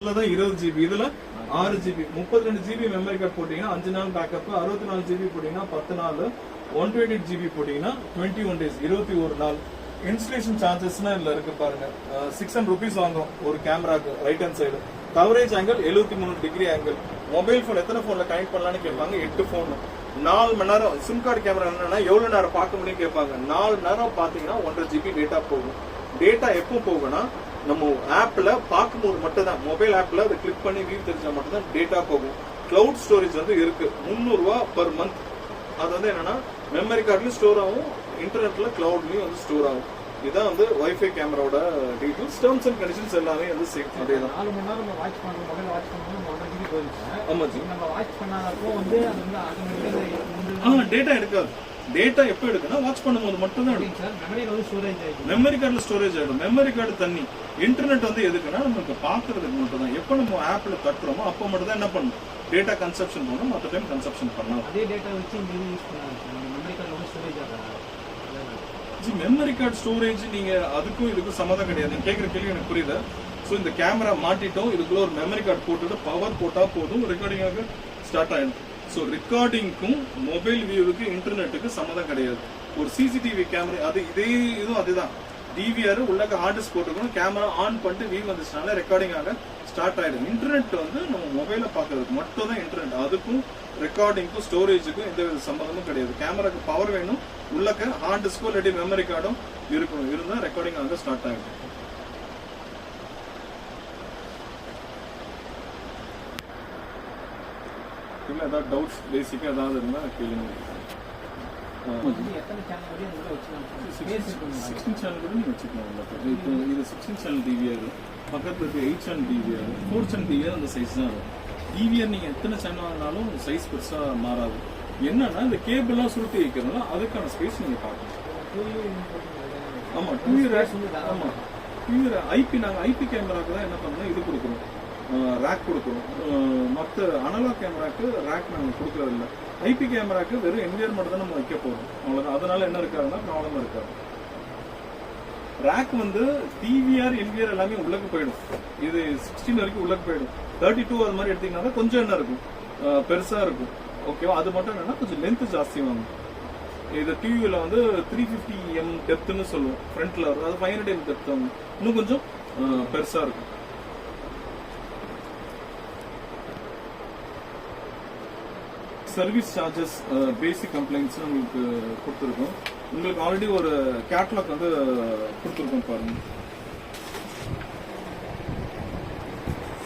20 GB இதுல 6 GB 32 GB memory card போட்டீங்கன்னா 5 நாள் பேக்கப் 64 GB போட்டீங்கன்னா 10 நாள் 128 GB போட்டீங்கன்னா 21 days 21 நாள் இன்ஸ்டலேஷன் சார்ஜஸ்னா இதுல இருக்கு பாருங்க 600 rupees வாங்குறோம் ஒரு கேமராக்கு right hand side coverage angle 73 degree angle mobile phone எத்தனை போன்ல கனெக்ட் பண்ணலாம்னு கேட்பாங்க 8 போன் 4 மணி நேரம் சிம் கார்டு கேமரா என்னன்னா எவ்வளவு நேரம் பார்க்க முடியும் கேட்பாங்க 4 நேரம் பாத்தீங்கன்னா 1.5 GB டேட்டா போகும் டேட்டா எப்போ போகும்னா நம்ம ஆப்ல பார்க்கும்போது மட்டும் தான் மொபைல் ஆப்ல அதை கிளிக் பண்ணி வியூ தெரிஞ்சா மட்டும் தான் டேட்டா போகும் கிளவுட் ஸ்டோரேஜ் வந்து இருக்கு 300 ரூபாய் per month அது வந்து என்னன்னா மெமரி கார்டுலயும் ஸ்டோர் ஆகும் இன்டர்நெட்ல கிளவுட்லயும் வந்து ஸ்டோர் ஆகும் இதான் வந்து வைஃபை கேமராவோட டீடைல்ஸ் டேர்ம்ஸ் அண்ட் கண்டிஷன்ஸ் எல்லாமே வந்து சேஃப் அதே தான் 4 மணி நேரம் நம்ம வாட்ச் பண்ணுவோம் மொபைல் வாட்ச் பண்ணும்போது 1.5 GB போயிடுச்சு ஆமா ஜி நம்ம வாட்ச் பண்ணாதப்போ வந்து அது வந்து ஆட்டோமேட்டிக்கா டேட்டா எடுக்காது டேட்டா எப்போ எடுக்குன்னா வாட்ச் பண்ணும்போது மட்டும் தான் சார் மெமரியில வந்து ஸ்டோரேஜ் ஆயிடும் மெமரி கார்டுல ஸ்டோரேஜ் ஆயிடும் மெமரி கார்டு தண்ணி இன்டர்நெட் வந்து எதுக்குன்னா நமக்கு பாக்குறதுக்கு மட்டும் தான் எப்போ நம்ம ஆப்ல தட்டுறோமோ அப்போ மட்டும் தான் என்ன பண்ணணும் டேட்டா கன்சப்ஷன் பண்ணணும் மற்ற டைம் கன்சப்ஷன் பண்ணலாம் அதே டேட்டா வச்சு இந்த யூஸ் பண்ணலாம் மெமரி கார்டு வந்து ஸ்டோரேஜ் ஆகாது மெமரி கார்டு ஸ்டோரேஜ் நீங்க அதுக்கும் இதுக்கும் சம்மதம் கிடையாது நீங்க கேட்குற கேள்வி எனக்கு புரியுது ஸோ இந்த கேமரா மாட்டிட்டோம் இதுக்குள்ள ஒரு மெமரி கார்டு போட்டுட்டு பவர் போட்டா போதும் ரெக்கார்டிங்காக ஸ்டார்ட் ஆயிடும் ஸோ ரெக்கார்டிங்க்கும் மொபைல் வியூவுக்கு இன்டர்நெட்டுக்கு சம்மதம் கிடையாது ஒரு சிசிடிவி கேமரா அது இதே இதுவும் அதுதான் டிவிஆர் உள்ளக்க ஹார்ட் டிஸ்க் போட்டுக்கணும் கேமரா ஆன் பண்ணிட்டு வியூ வந்துச்சுனால ரெக்கார்டிங்காக ஸ்டார்ட் ஆயிடும் இன்டர்நெட் வந்து நம்ம மொபைலை பார்க்கறதுக்கு மட்டும் தான் இன்டர்நெட் அதுக்கும் ரெக்கார்டிங்க்கும் ஸ்டோரேஜுக்கும் எந்த வித சம்பந்தமும் கிடையாது கேமராக்கு பவர் வேணும் உள்ளக்க ஹார்ட் டிஸ்கோ இல்லாட்டி மெமரி கார்டும் இருக்கணும் இருந்தால் ரெக்கார்டிங் ஆக ஸ்டார்ட் ஆகிடும் இல்லை ஏதாவது டவுட்ஸ் பேசிக்காக ஏதாவது இருந்தால் கேளுங்க 16 சேனல் கூட நீங்க வச்சுக்கலாம் இப்போ இது 16 சேனல் டிவிஆர் பக்கத்துல இருக்க 8 சேனல் டிவிஆர் 4 சேனல் டிவிஆர் அந்த சைஸ் தான் இருக்கும் டிவிஆர் நீங்க எத்தனை சேனல் வாங்கினாலும் சைஸ் பெருசா மாறாது என்னன்னா இந்த கேபிள்லாம் சுருட்டி வைக்கிறதுனால அதுக்கான ஸ்பேஸ் நீங்க பார்க்கணும் ஆமா 2 இயர் ஆமா 2 இயர் ஐபி நாங்க ஐபி கேமராக்கு தான் என்ன பண்ணோம் இது கொடுக்குறோம் ரேக் கொடுக்குறோம் மற்ற அனலாக் கேமராக்கு ரேக் நாங்கள் கொடுக்கறது இல்லை ஐபி கேமராக்கு வெறும் என்விஆர் மட்டும் தான் நம்ம வைக்க போறோம் அவ்வளவுதான் அதனால என்ன இருக்காதுன்னா ப்ராப்ளம் இருக்காது ரேக் வந்து டிவிஆர் என்விஆர் எல்லாமே உள்ளக்கு போயிடும் இது 16 வரைக்கும் உள்ளக்கு போயிடும் 32 அது மாதிரி எடுத்தீங்கன்னா கொஞ்சம் என்ன இருக்கும் பெருசா இருக்கும் ஓகேவா அது மட்டும் என்னன்னா கொஞ்சம் லென்த் ஜாஸ்தி வாங்கும் இது டிவியில வந்து 350 m டெப்த்னு சொல்லுவோம் ஃப்ரண்ட்ல வரும் அது 500 m டெப்த் வாங்கும் இன்னும் கொஞ்சம் பெருசா இருக்கும் சர்வீஸ் சார்ஜஸ் பேசிக் கம்ப்ளைண்ட்ஸ் உங்களுக்கு கொடுத்துருக்கோம் உங்களுக்கு ஆல்ரெடி ஒரு கேட்லாக் வந்து கொடுத்துருக்கோம் பாருங்க